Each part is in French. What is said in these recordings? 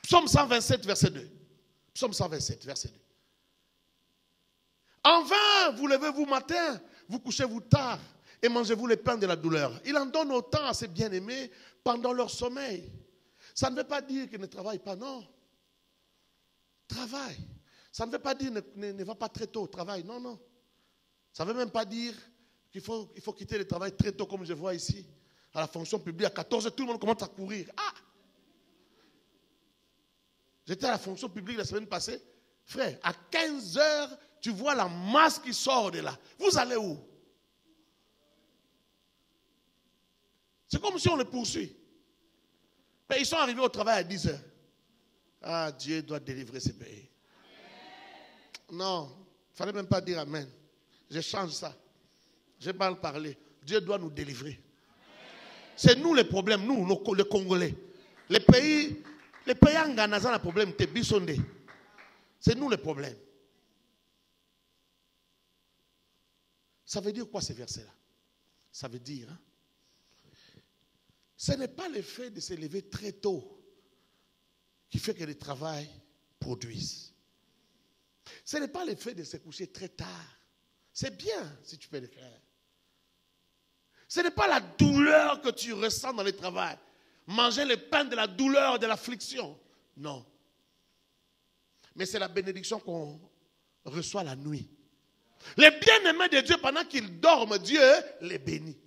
Psaume 127, verset 2. Psaume 127, verset 2. En vain, vous levez-vous matin, vous couchez-vous tard et mangez-vous les pains de la douleur. Il en donne autant à ses bien-aimés pendant leur sommeil. Ça ne veut pas dire qu'ils ne travaillent pas, non. Travaille. Ça ne veut pas dire ne va pas très tôt au travail, non, non. Ça ne veut même pas dire qu'il faut quitter le travail très tôt, comme je vois ici. À la fonction publique, à 14 h, tout le monde commence à courir. Ah! J'étais à la fonction publique la semaine passée. Frère, à 15 h, tu vois la masse qui sort de là. Vous allez où? C'est comme si on les poursuit. Mais ils sont arrivés au travail à 10 h. Ah, Dieu doit délivrer ces pays. Non, il ne fallait même pas dire Amen. Je change ça. J'ai mal parlé. Dieu doit nous délivrer. C'est nous les problèmes, nous, les Congolais. Les pays en Ghana, ont un problème. C'est nous les problèmes. Ça veut dire quoi ces versets-là? Ça veut dire, hein, ce n'est pas le fait de se lever très tôt qui fait que le travail produise. Ce n'est pas le fait de se coucher très tard. C'est bien si tu peux le faire. Ce n'est pas la douleur que tu ressens dans le travail. Manger le pain de la douleur, de l'affliction. Non. Mais c'est la bénédiction qu'on reçoit la nuit. Les bien-aimés de Dieu, pendant qu'ils dorment, Dieu les bénit.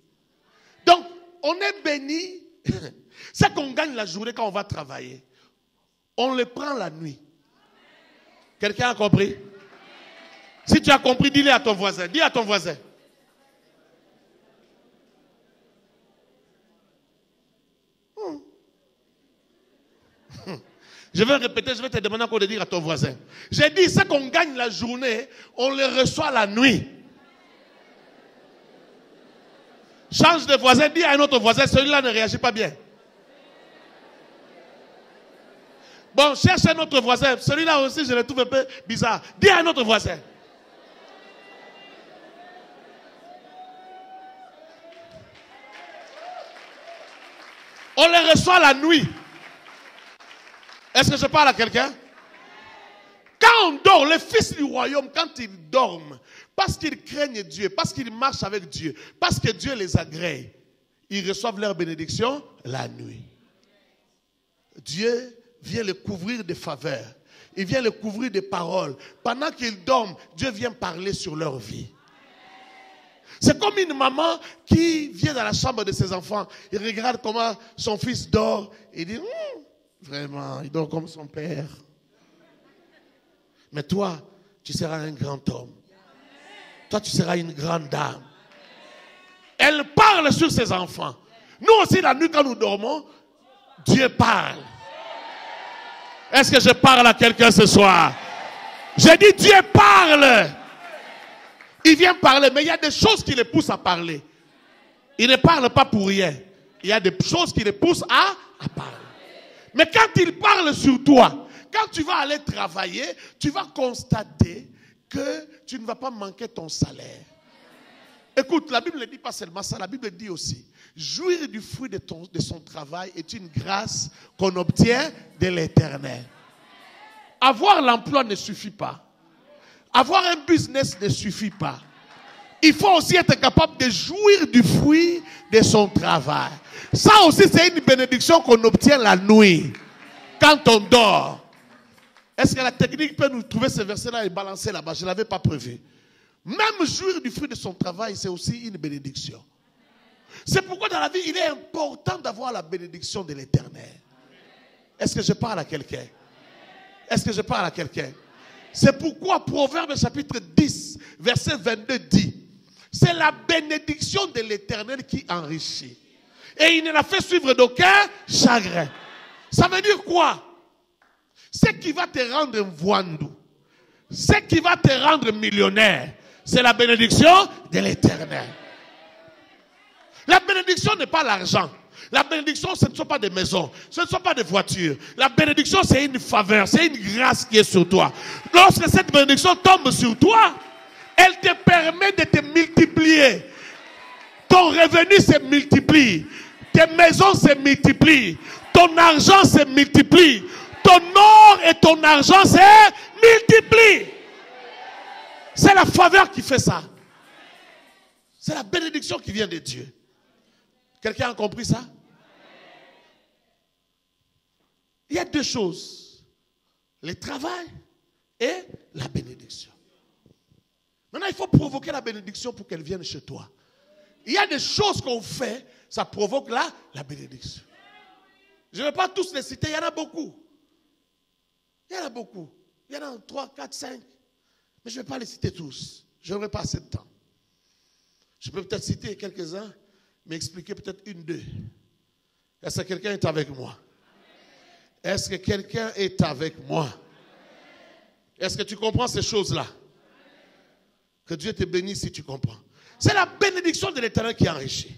Donc, on est béni. C'est qu'on gagne la journée quand on va travailler. On le prend la nuit. Quelqu'un a compris? Si tu as compris, dis-le à ton voisin. Dis à ton voisin. Je vais répéter, je vais te demander encore de dire à ton voisin. J'ai dit, c'est qu'on gagne la journée, on le reçoit la nuit. Change de voisin, dis à un autre voisin, celui-là ne réagit pas bien. Bon, cherche un autre voisin, celui-là aussi je le trouve un peu bizarre. Dis à un autre voisin. On les reçoit la nuit. Est-ce que je parle à quelqu'un? Quand on dort, les fils du royaume, quand ils dorment, parce qu'ils craignent Dieu, parce qu'ils marchent avec Dieu, parce que Dieu les agrée, ils reçoivent leur bénédiction la nuit. Dieu vient les couvrir de faveurs. Il vient les couvrir de paroles. Pendant qu'ils dorment, Dieu vient parler sur leur vie. C'est comme une maman qui vient dans la chambre de ses enfants. Il regarde comment son fils dort. Et il dit, vraiment, il dort comme son père. Mais toi, tu seras un grand homme. Toi, tu seras une grande dame. Elle parle sur ses enfants. Nous aussi, la nuit, quand nous dormons, Dieu parle. Est-ce que je parle à quelqu'un ce soir? J'ai dit, Dieu parle. Il vient parler, mais il y a des choses qui les poussent à parler. Il ne parle pas pour rien. Il y a des choses qui les poussent à parler. Mais quand il parle sur toi, quand tu vas aller travailler, tu vas constater que tu ne vas pas manquer ton salaire. Écoute, la Bible ne dit pas seulement ça, la Bible dit aussi, jouir du fruit de son travail est une grâce qu'on obtient de l'Éternel. Avoir l'emploi ne suffit pas. Avoir un business ne suffit pas. Il faut aussi être capable de jouir du fruit de son travail. Ça aussi, c'est une bénédiction qu'on obtient la nuit, quand on dort. Est-ce que la technique peut nous trouver ce verset-là et balancer là-bas? Je ne l'avais pas prévu. Même jouir du fruit de son travail, c'est aussi une bénédiction. C'est pourquoi dans la vie, il est important d'avoir la bénédiction de l'Éternel. Est-ce que je parle à quelqu'un? Est-ce que je parle à quelqu'un? C'est pourquoi Proverbe chapitre 10, verset 22 dit, c'est la bénédiction de l'Éternel qui enrichit. Et il ne l'a fait suivre d'aucun chagrin. Ça veut dire quoi? Ce qui va te rendre voindou, ce qui va te rendre millionnaire, c'est la bénédiction de l'Éternel. La bénédiction n'est pas l'argent. La bénédiction, ce ne sont pas des maisons, ce ne sont pas des voitures. La bénédiction, c'est une faveur, c'est une grâce qui est sur toi. Lorsque cette bénédiction tombe sur toi, elle te permet de te multiplier. Ton revenu se multiplie. Tes maisons se multiplient. Ton argent se multiplie. ton or et ton argent se multiplient. C'est la faveur qui fait ça. C'est la bénédiction qui vient de Dieu. Quelqu'un a compris ça? Il y a deux choses. Le travail et la bénédiction. Maintenant, il faut provoquer la bénédiction pour qu'elle vienne chez toi. Il y a des choses qu'on fait, ça provoque la bénédiction. Je ne vais pas tous les citer, il y en a beaucoup. Il y en a beaucoup. Il y en a 3, 4, 5. Mais je ne vais pas les citer tous. Je n'aurai pas assez de temps. Je peux peut-être citer quelques-uns, mais expliquer peut-être une, deux. Est-ce que quelqu'un est avec moi? Est-ce que quelqu'un est avec moi? Est-ce que tu comprends ces choses-là? Que Dieu te bénisse si tu comprends. C'est la bénédiction de l'Éternel qui enrichit.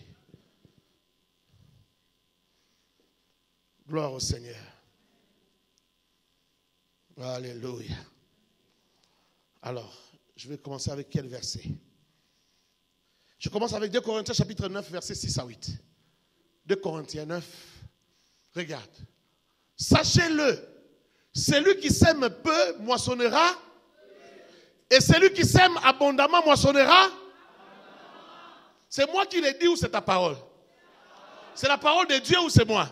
Gloire au Seigneur. Alléluia. Alors, je vais commencer avec quel verset? Je commence avec 2 Corinthiens chapitre 9, versets 6 à 8. 2 Corinthiens 9. Regarde. Sachez-le, celui qui sème peu moissonnera, et celui qui sème abondamment moissonnera. C'est moi qui l'ai dit ou c'est ta parole? C'est la parole de Dieu ou c'est moi?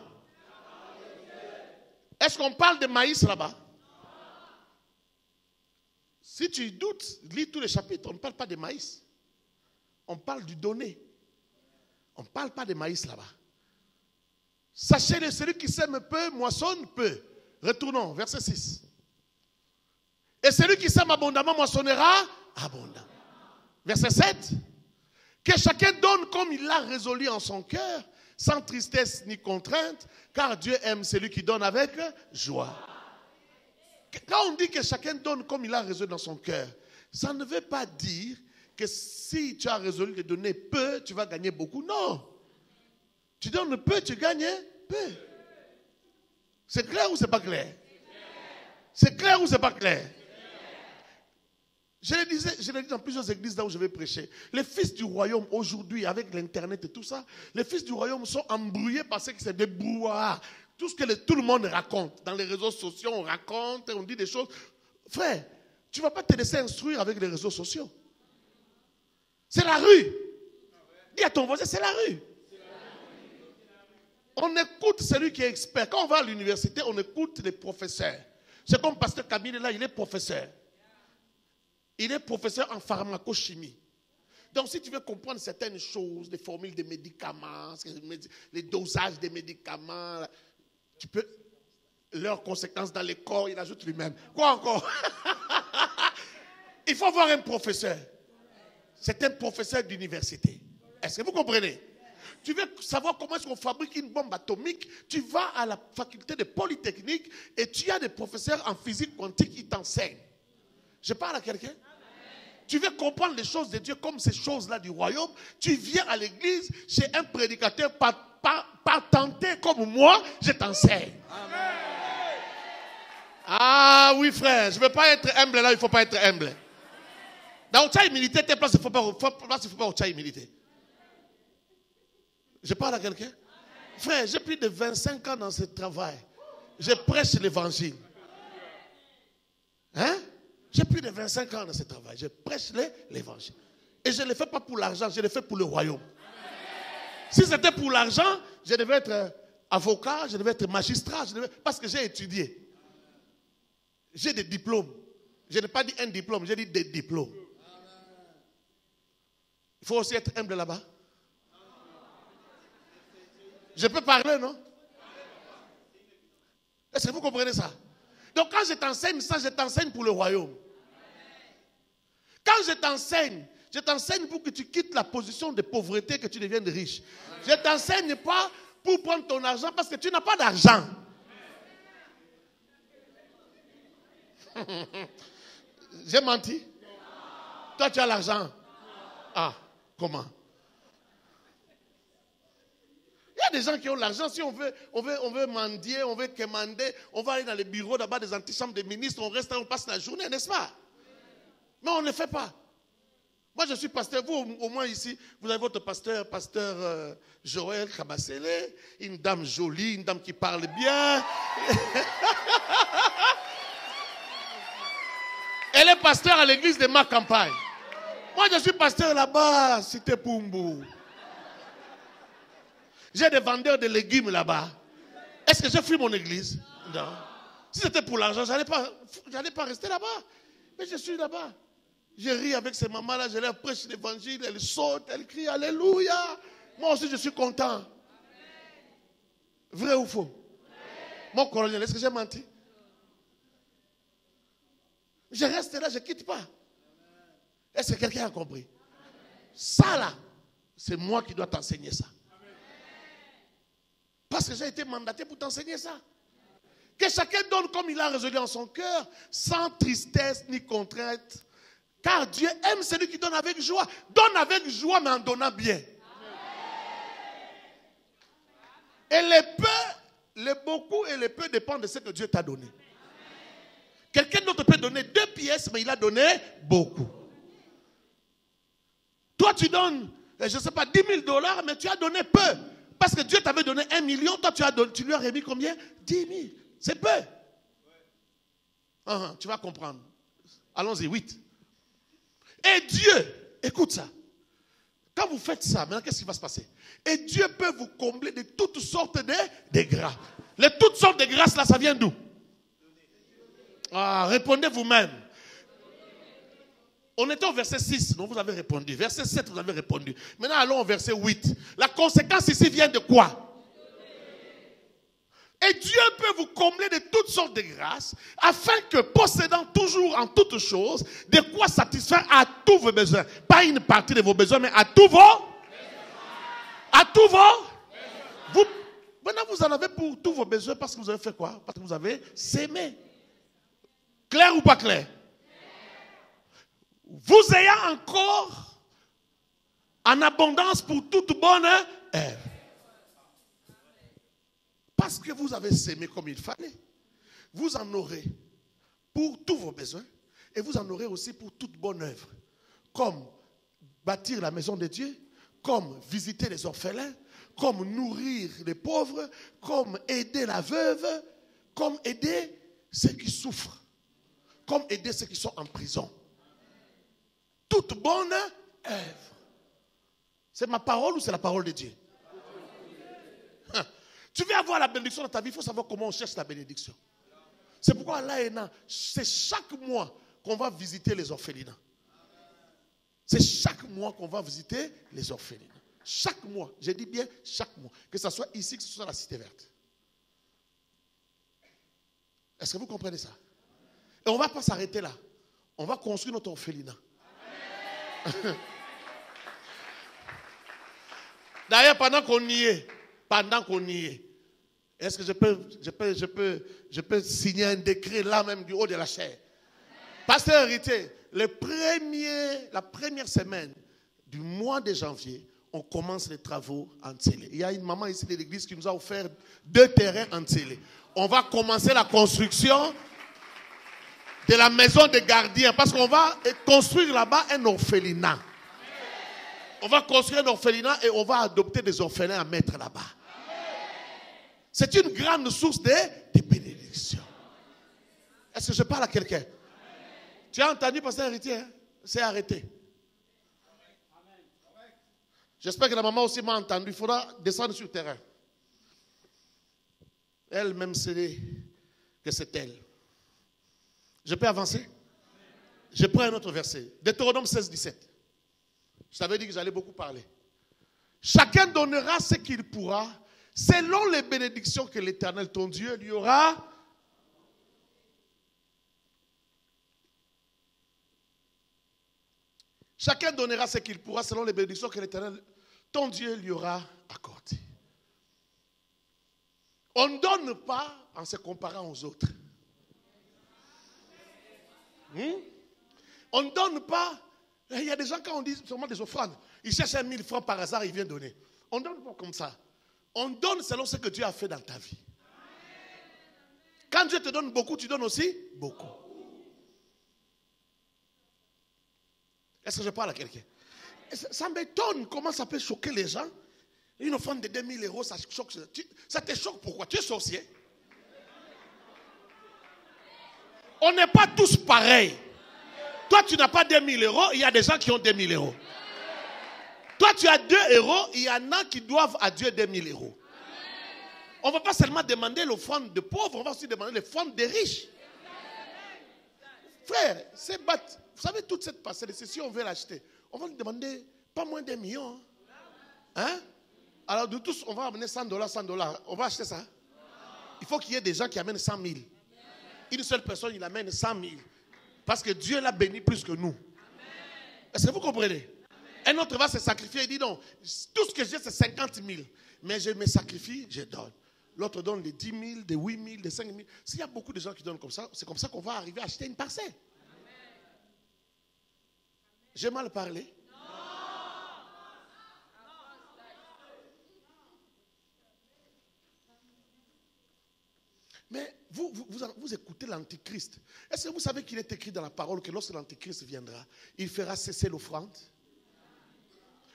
Est-ce qu'on parle de maïs là-bas? Si tu doutes, lis tous les chapitres, on ne parle pas de maïs. On parle du donné. On ne parle pas de maïs là-bas. Sachez-le, celui qui sème peu, moissonne peu. Retournons, verset 6. Et celui qui sème abondamment moissonnera abondamment. Verset 7. Que chacun donne comme il l'a résolu en son cœur, sans tristesse ni contrainte, car Dieu aime celui qui donne avec joie. Quand on dit que chacun donne comme il a résolu dans son cœur, ça ne veut pas dire que si tu as résolu de donner peu, tu vas gagner beaucoup. Non. Tu donnes peu, tu gagnes peu. C'est clair ou c'est pas clair? C'est clair ou c'est pas clair? Je le dis dans plusieurs églises là où je vais prêcher. Les fils du royaume aujourd'hui, avec l'internet et tout ça, les fils du royaume sont embrouillés parce que c'est des brouhaha. Tout ce que tout le monde raconte. Dans les réseaux sociaux, on raconte, on dit des choses. Frère, tu ne vas pas te laisser instruire avec les réseaux sociaux. C'est la rue. Dis à ton voisin, c'est la rue. On écoute celui qui est expert. Quand on va à l'université, on écoute les professeurs. C'est comme Pasteur Camille là, il est professeur. Il est professeur en pharmacochimie. Donc si tu veux comprendre certaines choses, les formules des médicaments, les dosages des médicaments, tu peux, leurs conséquences dans le corps, il ajoute lui-même. Quoi encore? Il faut avoir un professeur. C'est un professeur d'université. Est-ce que vous comprenez? Tu veux savoir comment est-ce qu'on fabrique une bombe atomique? Tu vas à la faculté de Polytechnique et tu as des professeurs en physique quantique qui t'enseignent. Je parle à quelqu'un? Tu veux comprendre les choses de Dieu comme ces choses-là du royaume? Tu viens à l'église chez un prédicateur patenté comme moi, je t'enseigne. Amen. Ah oui frère, je ne veux pas être humble là, il ne faut pas être humble. Dans la humilité, tes places, il ne faut pas humilité. Je parle à quelqu'un? Frère, j'ai plus de 25 ans dans ce travail. Je prêche l'évangile. Hein? J'ai plus de 25 ans dans ce travail. Je prêche l'évangile. Et je ne le fais pas pour l'argent, je le fais pour le royaume. Si c'était pour l'argent, je devais être avocat, je devais être magistrat, parce que j'ai étudié. J'ai des diplômes. Je n'ai pas dit un diplôme, j'ai dit des diplômes. Il faut aussi être humble là-bas. Je peux parler, non? Est-ce que vous comprenez ça? Donc quand je t'enseigne ça, je t'enseigne pour le royaume. Quand je t'enseigne pour que tu quittes la position de pauvreté, que tu deviennes riche. Je ne t'enseigne pas pour prendre ton argent parce que tu n'as pas d'argent. J'ai menti? Toi, tu as l'argent. Ah, comment? Il y a des gens qui ont l'argent. Si on veut mendier, on veut quémander, on va aller dans les bureaux d'abord des antichambres des ministres, on reste là, on passe la journée, n'est-ce pas? Mais on ne le fait pas. Moi, je suis pasteur. Vous, au moins ici, vous avez votre pasteur, pasteur Joël Kamassele, une dame jolie, une dame qui parle bien. Elle est pasteur à l'église de ma campagne. Moi, je suis pasteur là-bas, Cité Pumbu. J'ai des vendeurs de légumes là-bas. Est-ce que j'ai fui mon église? Non. Si c'était pour l'argent, je n'allais pas rester là-bas. Mais je suis là-bas. Je ris avec ces mamans-là, je leur prêche l'évangile, elles sautent, elles crient Alléluia. Moi aussi, je suis content. Vrai ou faux? Mon colonel, est-ce que j'ai menti? Je reste là, je ne quitte pas. Est-ce que quelqu'un a compris? Ça là, c'est moi qui dois t'enseigner ça. Parce que j'ai été mandaté pour t'enseigner ça. Que chacun donne comme il a résolu en son cœur, sans tristesse ni contrainte. Car Dieu aime celui qui donne avec joie. Donne avec joie, mais en donnant bien. Et les peu, les beaucoup et les peu dépendent de ce que Dieu t'a donné. Quelqu'un d'autre peut donner 2 pièces, mais il a donné beaucoup. Toi, tu donnes, je ne sais pas, $10,000, mais tu as donné peu. Parce que Dieu t'avait donné 1 million, toi, tu lui as remis combien? 10 000. C'est peu. Tu vas comprendre. Allons-y, 8. Et Dieu, écoute ça. Quand vous faites ça, maintenant, qu'est-ce qui va se passer? Et Dieu peut vous combler de toutes sortes de grâces. Les toutes sortes de grâces, là, ça vient d'où? Répondez vous-même. On était au verset 6, donc vous avez répondu. Verset 7, vous avez répondu. Maintenant, allons au verset 8. La conséquence ici vient de quoi? Et Dieu peut vous combler de toutes sortes de grâces, afin que, possédant toujours en toutes choses, de quoi satisfaire à tous vos besoins. Pas une partie de vos besoins, mais à tous vos besoins. À tous vos. Maintenant, vous en avez pour tous vos besoins parce que vous avez fait quoi? Parce que vous avez sémé. Clair ou pas clair? Vous ayant encore en abondance pour toute bonne œuvre. Parce que vous avez sémé comme il fallait. Vous en aurez pour tous vos besoins. Et vous en aurez aussi pour toute bonne œuvre. Comme bâtir la maison de Dieu. Comme visiter les orphelins. Comme nourrir les pauvres. Comme aider la veuve. Comme aider ceux qui souffrent. Comme aider ceux qui sont en prison. Toute bonne œuvre. C'est ma parole ou c'est la parole de Dieu? Tu veux avoir la bénédiction dans ta vie, il faut savoir comment on cherche la bénédiction. C'est pourquoi là, c'est chaque mois qu'on va visiter les orphelinats. C'est chaque mois qu'on va visiter les orphelinats. Chaque mois, je dis bien chaque mois. Que ce soit ici, que ce soit à la Cité Verte. Est-ce que vous comprenez ça? Et on ne va pas s'arrêter là. On va construire notre orphelinat. D'ailleurs, pendant qu'on y est, est-ce que je peux signer un décret là même du haut de la chair? Pasteur Héritier, la première semaine du mois de janvier, on commence les travaux en Tsélé. Il y a une maman ici de l'église qui nous a offert 2 terrains en Tsélé. On va commencer la construction de la maison des gardiens parce qu'on va construire là-bas un orphelinat. On va construire un orphelinat et on va adopter des orphelins à mettre là-bas. C'est une grande source de bénédiction. Est-ce que je parle à quelqu'un? Tu as entendu, pasteur Héritier? C'est arrêté. J'espère que la maman aussi m'a entendu. Il faudra descendre sur le terrain. Elle-même sait que c'est elle. Je peux avancer? Je prends un autre verset. Deutéronome 16, 17. Je t'avais dit que j'allais beaucoup parler. Chacun donnera ce qu'il pourra, selon les bénédictions que l'Éternel, ton Dieu, lui aura. Chacun donnera ce qu'il pourra, selon les bénédictions que l'Éternel, ton Dieu, lui aura accordées. On ne donne pas en se comparant aux autres. On ne donne pas. Il y a des gens, quand on dit seulement des offrandes, ils cherchent 1 000 francs par hasard, ils viennent donner. On ne donne pas comme ça. On donne selon ce que Dieu a fait dans ta vie. Quand Dieu te donne beaucoup, tu donnes aussi beaucoup. Est-ce que je parle à quelqu'un? Ça m'étonne comment ça peut choquer les gens. Une offrande de 2000 euros, ça choque. Ça te choque pourquoi? Tu es sorcier? On n'est pas tous pareils. Toi, tu n'as pas 2000 euros, il y a des gens qui ont 2000 euros. Toi, tu as 2 euros, il y en a qui doivent à Dieu 2000 euros. On ne va pas seulement demander l'offrande de pauvres, on va aussi demander l'offrande des riches. Frère, vous savez, toute cette parcelle, si on veut l'acheter, on va lui demander pas moins d'1 million. Hein? Alors, de tous, on va amener $100, 100 $. On va acheter ça. Il faut qu'il y ait des gens qui amènent 100 000. Une seule personne, il amène 100 000. Parce que Dieu l'a béni plus que nous. Est-ce que vous comprenez? Un autre va se sacrifier et dit non, tout ce que j'ai, c'est 50 000. Mais je me sacrifie, je donne. L'autre donne les 10 000, des 8 000, des 5 000. S'il y a beaucoup de gens qui donnent comme ça, c'est comme ça qu'on va arriver à acheter une parcelle. J'ai mal parlé? Mais vous écoutez l'Antichrist. Est-ce que vous savez qu'il est écrit dans la parole que lorsque l'Antichrist viendra, il fera cesser l'offrande?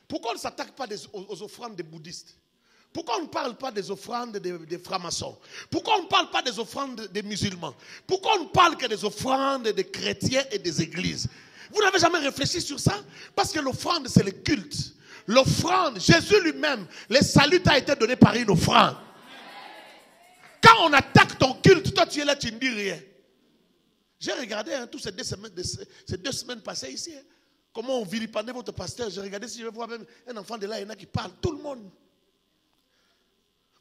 Pourquoi on ne s'attaque pas aux offrandes des bouddhistes? Pourquoi on ne parle pas des offrandes des francs-maçons? Pourquoi on ne parle pas des offrandes des musulmans? Pourquoi on ne parle que des offrandes des chrétiens et des églises? Vous n'avez jamais réfléchi sur ça? Parce que l'offrande, c'est le culte. L'offrande, Jésus lui-même, le salut t'a été donné par une offrande. Quand on attaque ton culte, toi tu es là, tu ne dis rien. J'ai regardé toutes ces 2 semaines passées ici. Comment on vilipendait votre pasteur. J'ai regardé si je vais voir même un enfant de là, il y en a qui parlent. Tout le monde.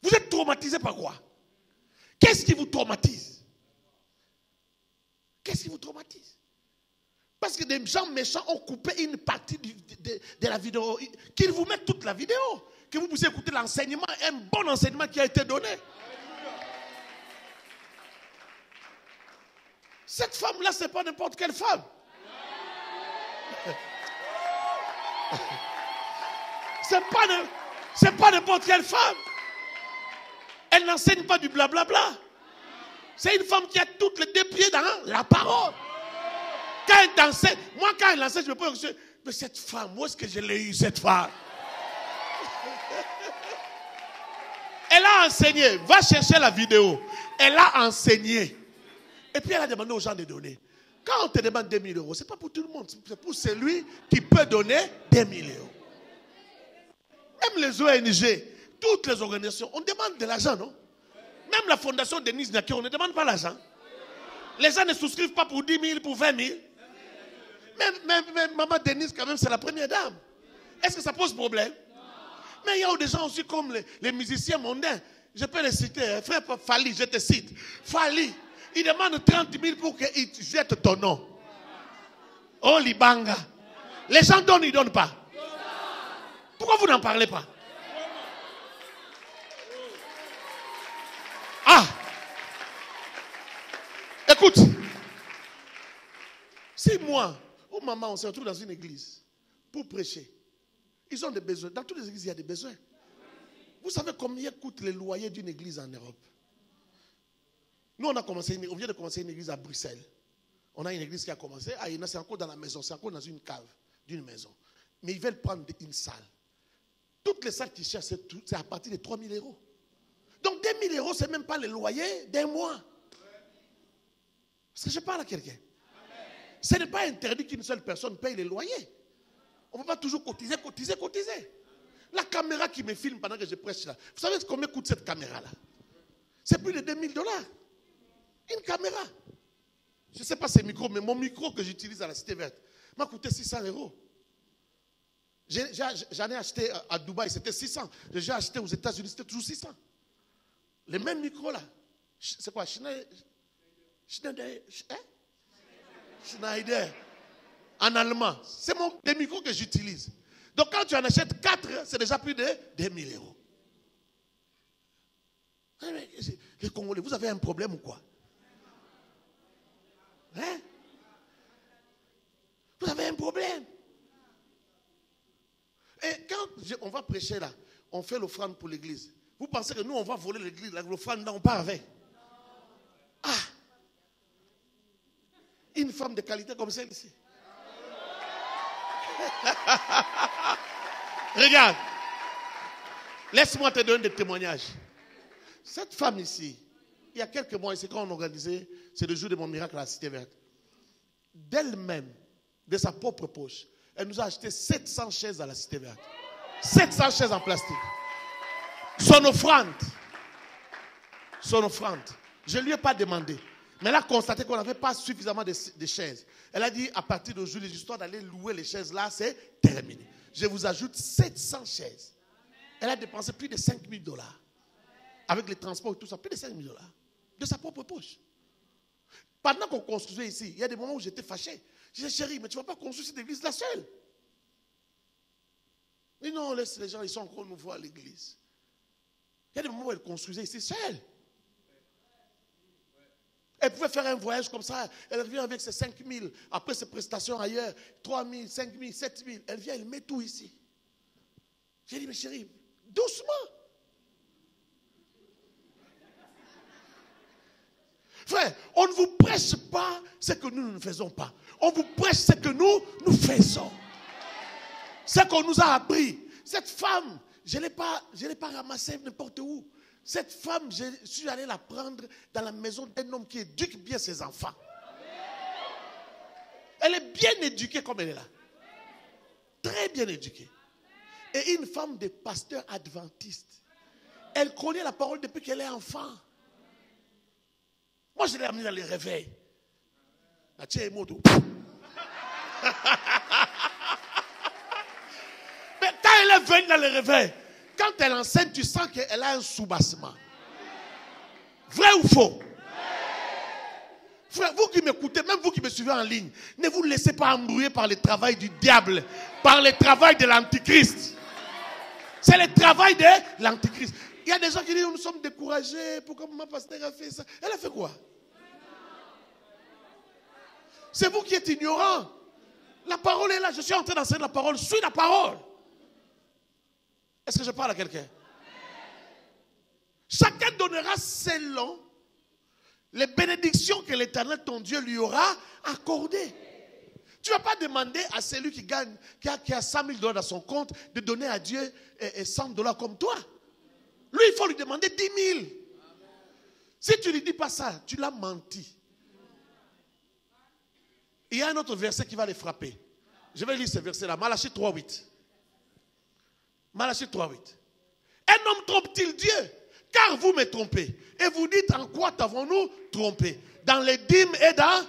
Vous êtes traumatisé par quoi? Qu'est-ce qui vous traumatise? Qu'est-ce qui vous traumatise? Parce que des gens méchants ont coupé une partie de la vidéo. Qu'ils vous mettent toute la vidéo. Que vous puissiez écouter l'enseignement, un bon enseignement qui a été donné. Cette femme-là, ce n'est pas n'importe quelle femme. C'est pas n'importe quelle femme. Elle n'enseigne pas du blablabla. C'est une femme qui a toutes les 2 pieds dans la parole. Quand elle enseigne, moi quand elle enseigne, je me pose, mais cette femme, où est-ce que je l'ai eu cette femme? Elle a enseigné. Va chercher la vidéo. Elle a enseigné. Et puis elle a demandé aux gens de donner. Quand on te demande 2000 euros, ce n'est pas pour tout le monde. C'est pour celui qui peut donner 2000 euros. Même les ONG, toutes les organisations, on demande de l'argent, non? Même la fondation Denise Naké, on ne demande pas l'argent. Les gens ne souscrivent pas pour 10 000, pour 20 000. Même maman Denise, quand même, c'est la première dame. Est-ce que ça pose problème? Mais il y a des gens aussi comme les musiciens mondains. Je peux les citer. Frère Fali, je te cite. Fali. Il demande 30 000 pour qu'il jette ton nom. Oh, Libanga. Les gens donnent, ils ne donnent pas. Pourquoi vous n'en parlez pas? Ah! Écoute. Si moi ou maman, on se retrouve dans une église pour prêcher, ils ont des besoins. Dans toutes les églises, il y a des besoins. Vous savez combien coûtent les loyers d'une église en Europe? Nous, on vient de commencer une église à Bruxelles. On a une église qui a commencé. C'est encore dans la maison, c'est encore dans une cave d'une maison. Mais ils veulent prendre une salle. Toutes les salles qu'ils cherchent, c'est à partir de 3 000 euros. Donc 2 000 euros, ce n'est même pas le loyer d'un mois. Parce que je parle à quelqu'un. Ce n'est pas interdit qu'une seule personne paye les loyers. On ne peut pas toujours cotiser. La caméra qui me filme pendant que je prêche là. Vous savez combien coûte cette caméra-là? C'est plus de 2 000 $. Une caméra. Je ne sais pas ces micros, mais mon micro que j'utilise à la Cité Verte m'a coûté 600 euros. J'en ai acheté à Dubaï, c'était 600. J'ai acheté aux États-Unis, c'était toujours 600. Les mêmes micros là. C'est quoi? Schneider. En allemand. C'est les micros que j'utilise. Donc quand tu en achètes 4, c'est déjà plus de 2 000 euros. Les Congolais, vous avez un problème ou quoi? Hein? Vous avez un problème. Et quand on va prêcher là, on fait l'offrande pour l'église. Vous pensez que nous, on va voler l'église, l'offrande là, on part avec? Ah! Une femme de qualité comme celle-ci. Regarde. Laisse-moi te donner des témoignages. Cette femme ici, il y a quelques mois, c'est quand on organisait, c'est le jour de mon miracle à la Cité Verte. D'elle-même, de sa propre poche, elle nous a acheté 700 chaises à la Cité Verte. 700 chaises en plastique. Son offrande. Je ne lui ai pas demandé. Mais elle a constaté qu'on n'avait pas suffisamment de chaises. Elle a dit, à partir d'aujourd'hui, l'histoire d'aller louer les chaises là, c'est terminé. Je vous ajoute 700 chaises. Elle a dépensé plus de $5,000. Avec les transports et tout ça, plus de $5,000. De sa propre poche. Pendant qu'on construisait ici, il y a des moments où j'étais fâché. Je disais, chérie, mais tu ne vas pas construire cette église là seule. Mais non, laisse les gens, ils sont encore nouveaux à l'église. Il y a des moments où elle construisait ici seule. Elle pouvait faire un voyage comme ça. Elle revient avec ses 5,000. Après ses prestations ailleurs, 3,000, 5,000, 7,000. Elle vient, elle met tout ici. J'ai dit, mais chérie, doucement. Frère, on ne vous prêche pas ce que nous ne faisons pas. On vous prêche ce que nous faisons. Ce qu'on nous a appris. Cette femme, je ne l'ai pas ramassée n'importe où. Cette femme, je suis allé la prendre dans la maison d'un homme qui éduque bien ses enfants. Elle est bien éduquée comme elle est là. Très bien éduquée. Et une femme de pasteur adventiste. Elle connaît la parole depuis qu'elle est enfant. Moi, je l'ai amenée dans les réveils. Mais quand elle est venue dans les réveils, quand elle enseigne, tu sens qu'elle a un soubassement. Vrai ou faux? Frère, vous qui m'écoutez, même vous qui me suivez en ligne, ne vous laissez pas embrouiller par le travail du diable, par le travail de l'antichrist. C'est le travail de l'antichrist. Il y a des gens qui disent, nous sommes découragés, pourquoi ma pasteur a fait ça? Elle a fait quoi? C'est vous qui êtes ignorant. La parole est là, je suis en train d'enseigner la parole, suis la parole. Est-ce que je parle à quelqu'un? Chacun donnera selon les bénédictions que l'Éternel, ton Dieu, lui aura accordées. Tu ne vas pas demander à celui qui gagne, qui a $100,000 dans son compte, de donner à Dieu $100 comme toi. Lui, il faut lui demander 10,000. Si tu ne lui dis pas ça, tu l'as menti. Il y a un autre verset qui va les frapper. Je vais lire ce verset-là. Malachie 3,8. Malachie 3,8. Un homme trompe-t-il Dieu? Car vous me trompez. Et vous dites, en quoi t'avons-nous trompé? Dans les dîmes et dans...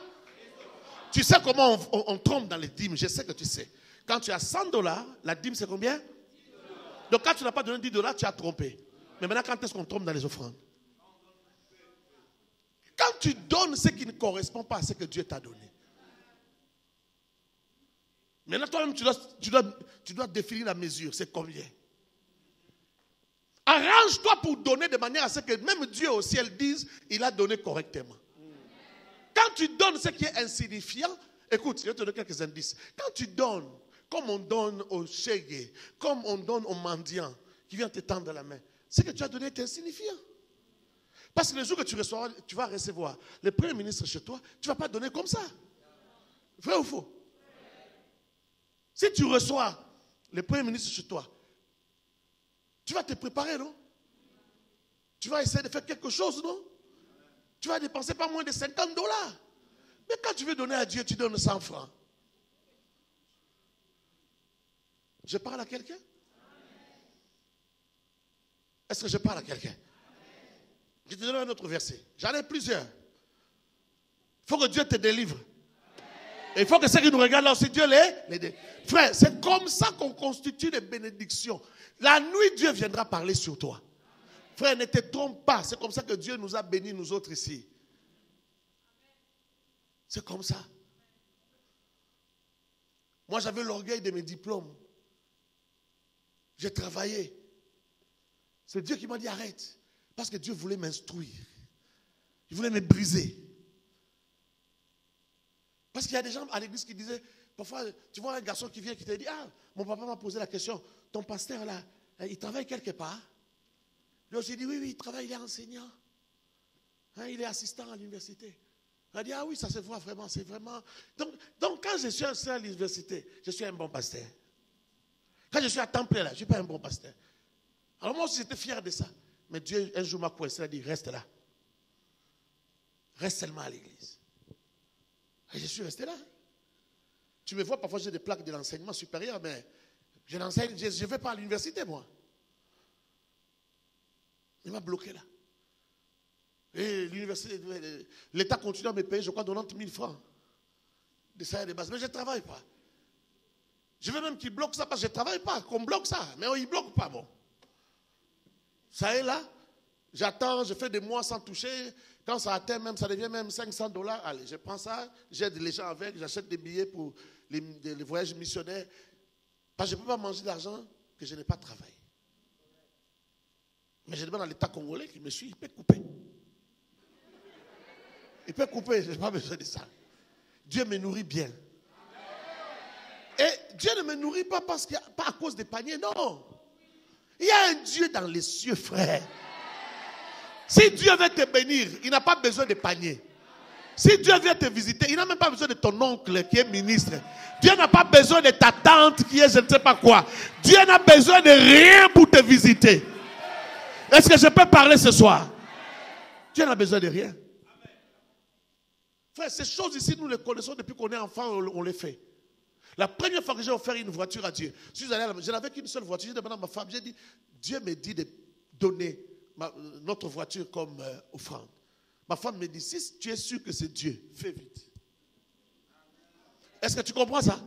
Tu sais comment on trompe dans les dîmes? Je sais que tu sais. Quand tu as $100, la dîme c'est combien? Donc quand tu n'as pas donné $10, tu as trompé. Mais maintenant, quand est-ce qu'on trompe dans les offrandes? Quand tu donnes ce qui ne correspond pas à ce que Dieu t'a donné. Maintenant, toi-même, tu dois définir la mesure. C'est combien? Arrange-toi pour donner de manière à ce que même Dieu au ciel dise, il a donné correctement. Quand tu donnes ce qui est insignifiant, écoute, je vais te donner quelques indices. Quand tu donnes, comme on donne au chégué, comme on donne au mendiant qui vient te tendre la main, ce que tu as donné est insignifiant. Parce que le jour que tu vas recevoir le premier ministre chez toi, tu ne vas pas donner comme ça. Vrai ou faux? Si tu reçois le premier ministre chez toi, tu vas te préparer, non? Tu vas essayer de faire quelque chose, non? Tu vas dépenser pas moins de $50. Mais quand tu veux donner à Dieu, tu donnes 100 francs. Je parle à quelqu'un? Est-ce que je parle à quelqu'un? Je te donne un autre verset. J'en ai plusieurs. Il faut que Dieu te délivre. Et il faut que ceux qui nous regardent là aussi, Dieu les délivre. Frère, c'est comme ça qu'on constitue les bénédictions. La nuit, Dieu viendra parler sur toi. Frère, ne te trompe pas. C'est comme ça que Dieu nous a bénis, nous autres ici. C'est comme ça. Moi, j'avais l'orgueil de mes diplômes. J'ai travaillé. C'est Dieu qui m'a dit arrête. Parce que Dieu voulait m'instruire. Il voulait me briser. Parce qu'il y a des gens à l'église qui disaient, parfois, tu vois un garçon qui vient qui te dit, ah, mon papa m'a posé la question, ton pasteur là, il travaille quelque part? Lui, j'ai dit, oui, il travaille, il est enseignant. Hein, il est assistant à l'université. Elle a dit, ah oui, ça se voit vraiment, c'est vraiment. Donc quand je suis à l'université, je suis un bon pasteur. Quand je suis à temps plein là, je ne suis pas un bon pasteur. Alors moi aussi, j'étais fier de ça. Mais Dieu, un jour, m'a coincé, il a dit, reste là. Reste seulement à l'église. Et je suis resté là. Tu me vois, parfois j'ai des plaques de l'enseignement supérieur, mais je n'enseigne, je ne vais pas à l'université, moi. Il m'a bloqué là. Et l'université, l'État continue à me payer, je crois, 90 000 francs de salaire de base. Mais je ne travaille pas. Je veux même qu'ils bloquent ça parce que je ne travaille pas, qu'on bloque ça. Mais ils ne bloquent pas, bon. Ça est là. J'attends, je fais des mois sans toucher. Quand ça atteint même, ça devient même $500. Allez, je prends ça, j'aide les gens avec, j'achète des billets pour les voyages missionnaires. Parce que je ne peux pas manger d'argent que je n'ai pas travaillé. Mais je demande à l'État congolais qui me suit, il peut couper. Il peut couper, je n'ai pas besoin de ça. Dieu me nourrit bien. Et Dieu ne me nourrit pas pas à cause des paniers, non. Il y a un Dieu dans les cieux, frère. Si Dieu veut te bénir, il n'a pas besoin de paniers. Si Dieu vient te visiter, il n'a même pas besoin de ton oncle qui est ministre. Dieu n'a pas besoin de ta tante qui est je ne sais pas quoi. Dieu n'a besoin de rien pour te visiter. Est-ce que je peux parler ce soir? Dieu n'a besoin de rien. Frère, ces choses ici, nous les connaissons depuis qu'on est enfant, on les fait. La première fois que j'ai offert une voiture à Dieu, je n'avais qu'une seule voiture. J'ai demandé à ma femme, j'ai dit, Dieu me dit de donner notre voiture comme offrande. Ma femme me dit, si tu es sûr que c'est Dieu, fais vite. Est-ce que tu comprends ça?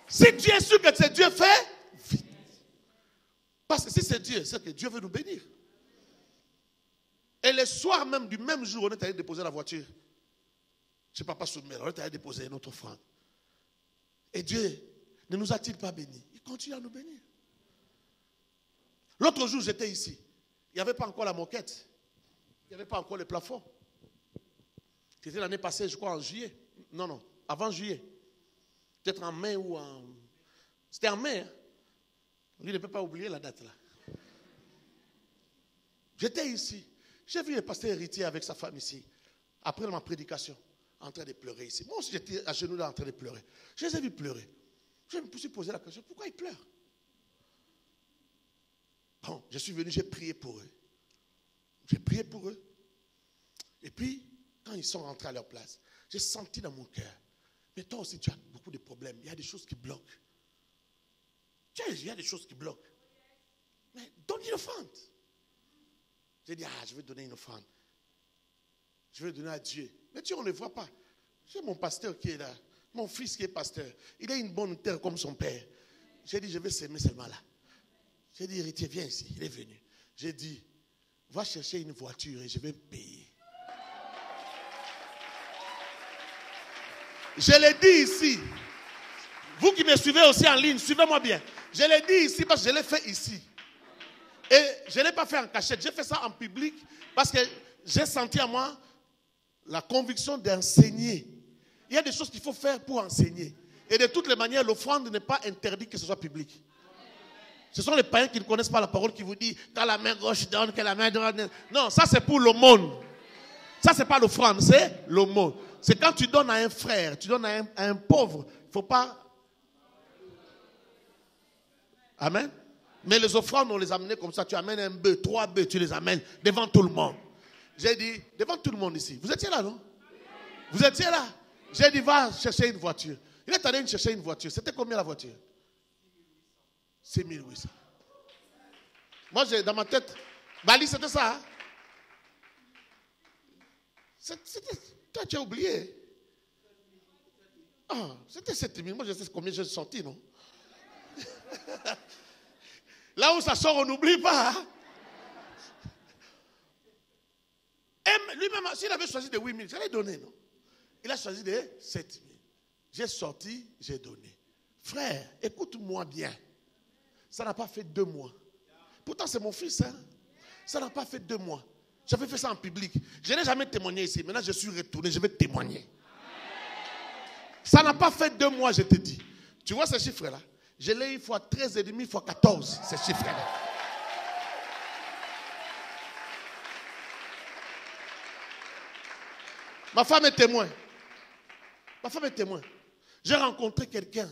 Si tu es sûr que c'est Dieu, fais vite. Parce que si c'est Dieu, c'est que Dieu veut nous bénir. Et le soir même du même jour, on est allé déposer la voiture. Je ne sais pas soumettre, on est allé déposer notre offrande. Et Dieu ne nous a-t-il pas bénis? Il continue à nous bénir. L'autre jour, j'étais ici. Il n'y avait pas encore la moquette. Il n'y avait pas encore le plafond. C'était l'année passée, je crois, en juillet. Non, avant juillet. Peut-être en mai ou en... C'était en mai. Hein? Lui ne peut pas oublier la date là. J'étais ici. J'ai vu le pasteur héritier avec sa femme ici. Après ma prédication, en train de pleurer ici. Moi aussi, j'étais à genoux là en train de pleurer. Je les ai vus pleurer. Je me suis posé la question, pourquoi ils pleurent? Bon, je suis venu, j'ai prié pour eux. J'ai prié pour eux. Et puis, quand ils sont rentrés à leur place, j'ai senti dans mon cœur, mais toi aussi tu as beaucoup de problèmes. Il y a des choses qui bloquent. Il y a des choses qui bloquent. Mais donne une offrande. J'ai dit, je vais donner une offrande. Je vais donner à Dieu. Mais Dieu, on ne le voit pas. J'ai mon pasteur qui est là. Mon fils qui est pasteur. Il a une bonne terre comme son père. J'ai dit, je vais s'aimer seulement là. J'ai dit, héritier, viens ici. Il est venu. J'ai dit, va chercher une voiture et je vais payer. Je l'ai dit ici. Vous qui me suivez aussi en ligne, suivez-moi bien. Je l'ai dit ici parce que je l'ai fait ici. Et je ne l'ai pas fait en cachette. J'ai fait ça en public parce que j'ai senti à moi la conviction d'enseigner. Il y a des choses qu'il faut faire pour enseigner. Et de toutes les manières, l'offrande n'est pas interdite que ce soit public. Ce sont les païens qui ne connaissent pas la parole qui vous disent quand la main gauche donne, que la main droite donne. Non, ça c'est pour l'aumône. Ça c'est pas l'offrande, c'est l'aumône. C'est quand tu donnes à un frère, tu donnes à un pauvre. Il ne faut pas... Amen. Mais les offrandes, on les amenait comme ça. Tu amènes un bœuf, 3 bœufs, tu les amènes devant tout le monde. J'ai dit, devant tout le monde ici. Vous étiez là, non? Vous étiez là. J'ai dit, va chercher une voiture. Il est allé chercher une voiture. C'était combien la voiture? 6 800. Moi, j'ai dans ma tête, Bali, c'était ça. Hein? Toi, tu as oublié. C'était 7 000. Moi, je sais combien j'ai sorti, non? Là où ça sort, on n'oublie pas. Hein? Et lui-même, s'il avait choisi de 8 000, j'allais donner, non? Il a choisi de 7 000. J'ai sorti, j'ai donné. Frère, écoute-moi bien. Ça n'a pas fait 2 mois. Pourtant, c'est mon fils. Hein? Ça n'a pas fait 2 mois. J'avais fait ça en public. Je n'ai jamais témoigné ici. Maintenant, je suis retourné. Je vais témoigner. Ça n'a pas fait 2 mois, je te dis. Tu vois ces chiffres-là? Je l'ai eu fois 13,5, fois 14, ces chiffres-là. Ma femme est témoin. Ma femme est témoin. J'ai rencontré quelqu'un.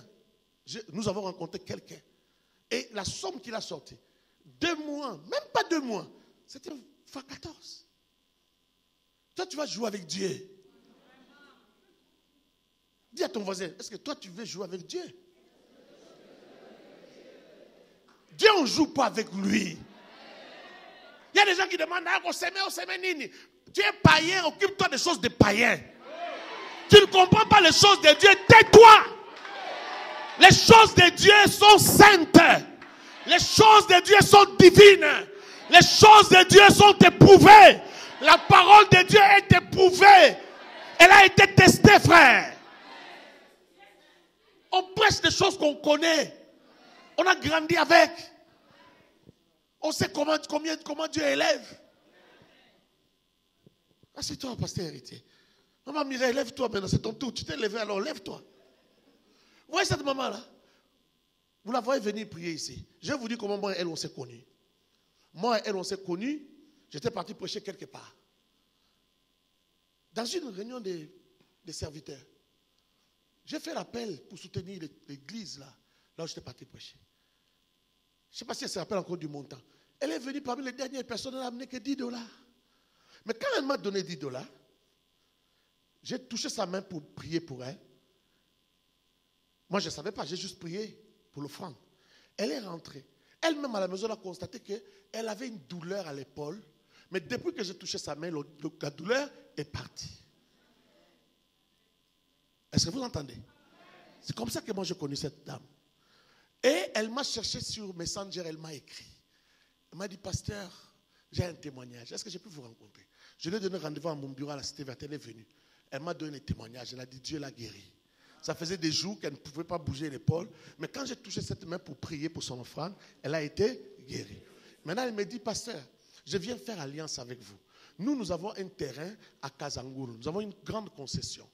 Nous avons rencontré quelqu'un. Et la somme qu'il a sortie, 2 mois, même pas 2 mois, c'était fois 14. Toi, tu vas jouer avec Dieu. Dis à ton voisin, est-ce que toi, tu veux jouer avec Dieu? Dieu, on ne joue pas avec lui. Il y a des gens qui demandent, on s'aime, nini. Tu es païen, occupe-toi des choses de païens. Tu ne comprends pas les choses de Dieu, tais-toi. Les choses de Dieu sont saintes. Les choses de Dieu sont divines. Les choses de Dieu sont éprouvées. La parole de Dieu est éprouvée. Elle a été testée, frère. On prêche des choses qu'on connaît. On a grandi avec. On sait comment Dieu élève. Assieds-toi, pasteur héritier. Maman Mireille, lève-toi maintenant, c'est ton tour. Tu t'es levé, alors lève-toi. Vous voyez cette maman-là? Vous la voyez venir prier ici. Je vais vous dire comment moi et elle, on s'est connus. Moi et elle, on s'est connus. J'étais parti prêcher quelque part. Dans une réunion des serviteurs. J'ai fait l'appel pour soutenir l'église là où j'étais parti prêcher. Je ne sais pas si elle se rappelle encore du montant. Elle est venue parmi les dernières personnes, elle n'a amené que $10. Mais quand elle m'a donné $10, j'ai touché sa main pour prier pour elle. Moi, je ne savais pas, j'ai juste prié pour l'offrande. Elle est rentrée. Elle-même à la maison, elle a constaté qu'elle avait une douleur à l'épaule. Mais depuis que j'ai touché sa main, la douleur est partie. Est-ce que vous entendez? C'est comme ça que moi, j'ai connu cette dame. Et elle m'a cherché sur Messenger, elle m'a écrit. Elle m'a dit, pasteur, j'ai un témoignage. Est-ce que je peux vous rencontrer? Je lui ai donné rendez-vous à mon bureau à la Cité Verte. Elle est venue. Elle m'a donné le témoignage. Elle a dit, Dieu l'a guérie. Ça faisait des jours qu'elle ne pouvait pas bouger l'épaule. Mais quand j'ai touché cette main pour prier pour son offrande, elle a été guérie. Maintenant, elle me dit, pasteur, je viens faire alliance avec vous. Nous avons un terrain à Kazangourou. Nous avons une grande concession.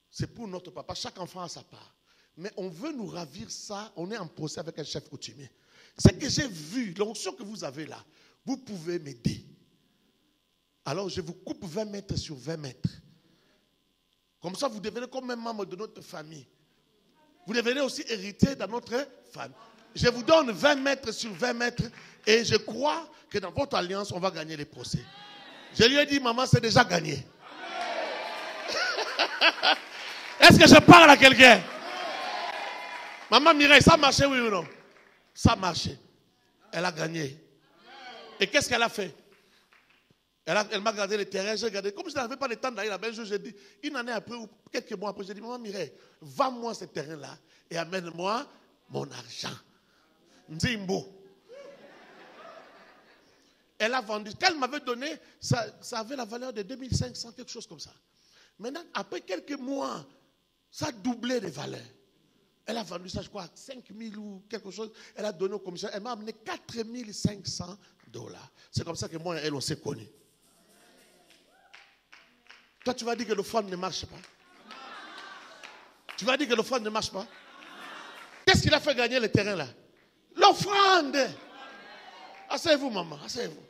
C'est pour notre papa. Chaque enfant a sa part. Mais on veut nous ravir ça. On est en procès avec un chef coutumier. C'est que j'ai vu, l'onction que vous avez là, vous pouvez m'aider. Alors je vous coupe 20 mètres sur 20 mètres. Comme ça, vous devenez comme un membre de notre famille. Vous devenez aussi héritier dans notre famille. Je vous donne 20 mètres sur 20 mètres et je crois que dans votre alliance, on va gagner les procès. Je lui ai dit, maman, c'est déjà gagné. Est-ce que je parle à quelqu'un? Maman Mireille, ça a marché, oui ou non? Ça a marché. Elle a gagné. Et qu'est-ce qu'elle a fait? Elle m'a gardé le terrain, j'ai gardé. Comme je n'avais pas le temps d'aller là-bas, j'ai dit, une année après ou quelques mois après, j'ai dit, maman Mireille, vends-moi ce terrain-là et amène-moi mon argent. Nzimbo. Elle a vendu. Qu'elle m'avait donné, ça avait la valeur de 2500, quelque chose comme ça. Maintenant, après quelques mois, ça a doublé de valeur. Elle a vendu ça, je crois, à 5000 ou quelque chose. Elle a donné au commissaire. Elle m'a amené $4500. C'est comme ça que moi et elle, on s'est connus. Toi, tu vas dire que l'offrande ne marche pas. Tu vas dire que l'offrande ne marche pas. Qu'est-ce qui a fait gagner le terrain là? L'offrande. Asseyez-vous, maman, asseyez-vous.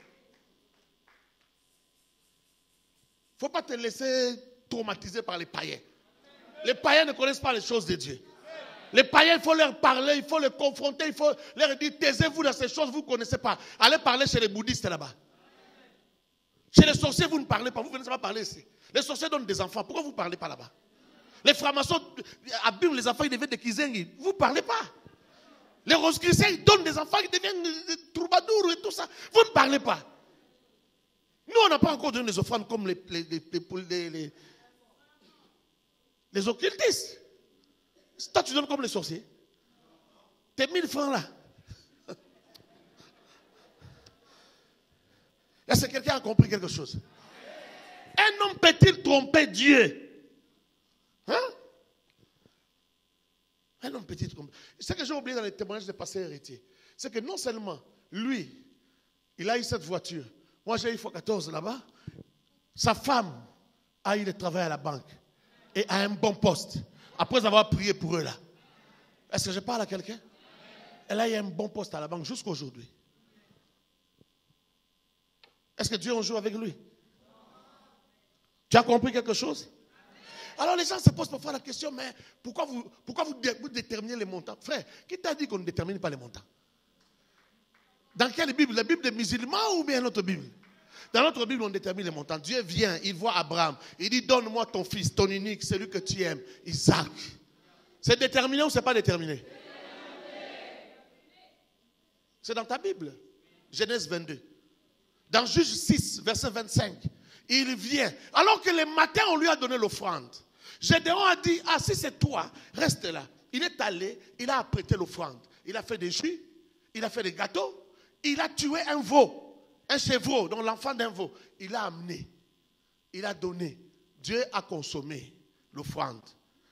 Il ne faut pas te laisser traumatiser par les païens. Les païens ne connaissent pas les choses de Dieu. Les païens, il faut leur parler, il faut les confronter, il faut leur dire, taisez-vous dans ces choses, vous ne connaissez pas. Allez parler chez les bouddhistes là-bas. Chez les sorciers, vous ne parlez pas, vous ne venez pas parler ici. Les sorciers donnent des enfants, pourquoi vous ne parlez pas là-bas? Les francs-maçons abîment les enfants, ils deviennent des kizengi, vous ne parlez pas. Les rosicruciens, ils donnent des enfants, ils deviennent des troubadours et tout ça, vous ne parlez pas. Nous, on n'a pas encore donné des offrandes comme les occultistes. Toi, tu donnes comme les sorciers. Tes 1000 francs là. Est-ce que quelqu'un a compris quelque chose? Un homme peut-il tromper Dieu? Hein? Un homme peut-il tromper. Ce que j'ai oublié dans les témoignages de pasteur héritier, c'est que non seulement lui, il a eu cette voiture. Moi, j'ai eu x14 là-bas. Sa femme a eu le travail à la banque et a un bon poste. Après avoir prié pour eux là. Est-ce que je parle à quelqu'un? Elle a eu un bon poste à la banque jusqu'à aujourd'hui. Est-ce que Dieu en joue avec lui? Tu as compris quelque chose? Alors les gens se posent parfois la question, mais pourquoi vous déterminez les montants? Frère, qui t'a dit qu'on ne détermine pas les montants? Dans quelle Bible? La Bible des musulmans ou bien notre Bible? Dans notre Bible, on détermine les montants. Dieu vient, il voit Abraham. Il dit, donne-moi ton fils, ton unique, celui que tu aimes, Isaac. C'est déterminé ou ce n'est pas déterminé? C'est dans ta Bible. Genèse 22. Dans Juge 6, verset 25. Il vient. Alors que le matin, on lui a donné l'offrande. Gédéon a dit, ah si c'est toi, reste là. Il est allé, il a apprêté l'offrande. Il a fait des jus, il a fait des gâteaux, il a tué un veau. Un chevreau, donc l'enfant d'un veau, il a amené, il a donné. Dieu a consommé l'offrande.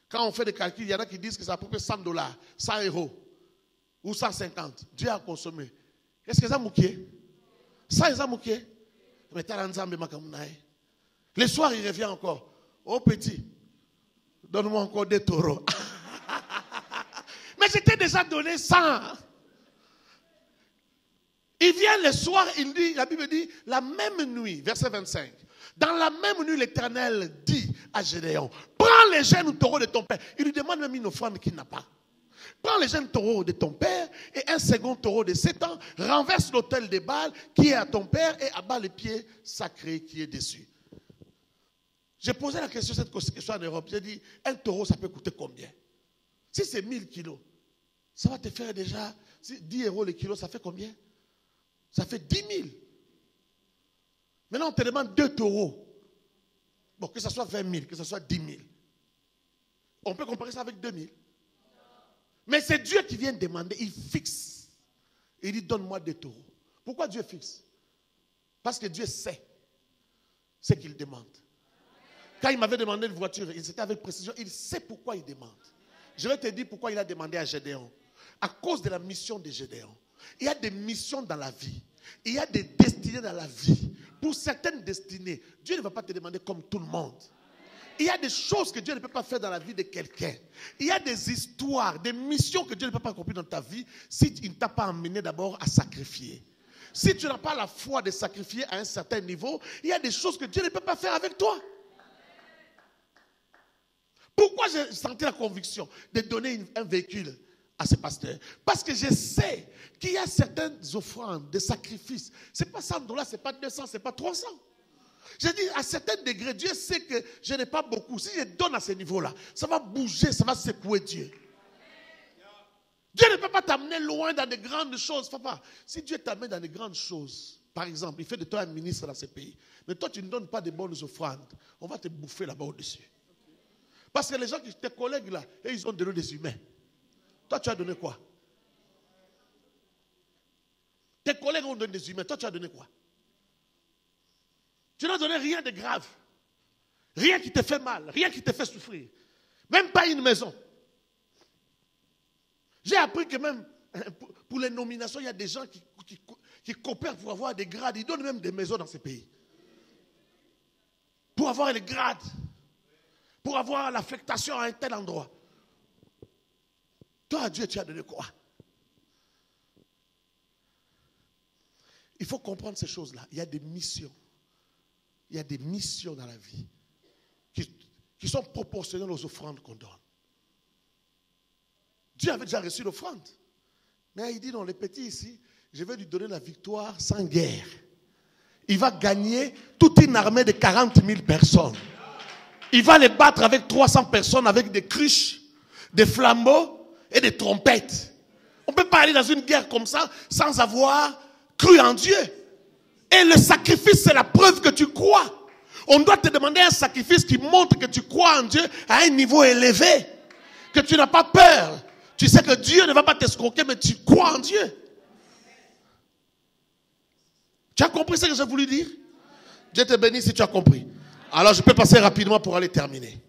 Quand on fait des calculs, il y en a qui disent que c'est à peu près $100, 100 euros ou 150. Dieu a consommé. Est-ce que ça mouqué? Ça, ça mouqué? Mais le soir, il revient encore. Oh petit, donne-moi encore des taureaux. Mais j'étais déjà donné 100. Il vient le soir, il dit, la Bible dit, la même nuit, verset 25. Dans la même nuit, l'Éternel dit à Gédéon, prends les jeunes taureaux de ton père. Il lui demande même une offrande qu'il n'a pas. Prends les jeunes taureaux de ton père et un second taureau de 7 ans, renverse l'autel de Baal qui est à ton père et abat les pieds sacrés qui est dessus. J'ai posé la question, cette question en Europe. J'ai dit, un taureau, ça peut coûter combien? Si c'est 1000 kilos, ça va te faire déjà, 10 euros le kilo, ça fait combien? Ça fait 10 000. Maintenant, on te demande 2 taureaux. Bon, que ce soit 20 000, que ce soit 10 000. On peut comparer ça avec 2 000. Mais c'est Dieu qui vient demander. Il fixe. Il dit, donne-moi 2 taureaux. Pourquoi Dieu fixe? Parce que Dieu sait ce qu'il demande. Quand il m'avait demandé une voiture, il était avec précision. Il sait pourquoi il demande. Je vais te dire pourquoi il a demandé à Gédéon. À cause de la mission de Gédéon. Il y a des missions dans la vie. Il y a des destinées dans la vie. Pour certaines destinées, Dieu ne va pas te demander comme tout le monde. Il y a des choses que Dieu ne peut pas faire dans la vie de quelqu'un. Il y a des histoires, des missions que Dieu ne peut pas accomplir dans ta vie si il ne t'a pas amené d'abord à sacrifier. Si tu n'as pas la foi de sacrifier à un certain niveau, il y a des choses que Dieu ne peut pas faire avec toi. Pourquoi j'ai senti la conviction de donner un véhicule à ce pasteur? Parce que je sais qu'il y a certaines offrandes, des sacrifices. Ce n'est pas $100, ce n'est pas 200, ce n'est pas 300. Je dis, à certains degrés, Dieu sait que je n'ai pas beaucoup. Si je donne à ce niveau-là, ça va bouger, ça va secouer Dieu. Dieu ne peut pas t'amener loin dans de grandes choses. Papa, si Dieu t'amène dans de grandes choses, par exemple, il fait de toi un ministre dans ce pays, mais toi tu ne donnes pas de bonnes offrandes, on va te bouffer là-bas au-dessus. Parce que les gens, tes collègues là, ils ont donné des humains. Toi, tu as donné quoi? Tes collègues ont donné des humains. Toi, tu as donné quoi? Tu n'as donné rien de grave. Rien qui te fait mal. Rien qui te fait souffrir. Même pas une maison. J'ai appris que même pour les nominations, il y a des gens qui coopèrent pour avoir des grades. Ils donnent même des maisons dans ces pays. Pour avoir les grades. Pour avoir l'affectation à un tel endroit. Toi, à Dieu, tu as donné quoi? Il faut comprendre ces choses-là. Il y a des missions. Il y a des missions dans la vie qui sont proportionnelles aux offrandes qu'on donne. Dieu avait déjà reçu l'offrande. Mais il dit, non, les petits ici, je vais lui donner la victoire sans guerre. Il va gagner toute une armée de 40 000 personnes. Il va les battre avec 300 personnes, avec des cruches, des flambeaux et des trompettes. On ne peut pas aller dans une guerre comme ça sans avoir cru en Dieu. Et le sacrifice, c'est la preuve que tu crois. On doit te demander un sacrifice qui montre que tu crois en Dieu à un niveau élevé. Que tu n'as pas peur. Tu sais que Dieu ne va pas t'escroquer, mais tu crois en Dieu. Tu as compris ce que j'ai voulu dire? Dieu te bénisse si tu as compris. Alors je peux passer rapidement pour aller terminer.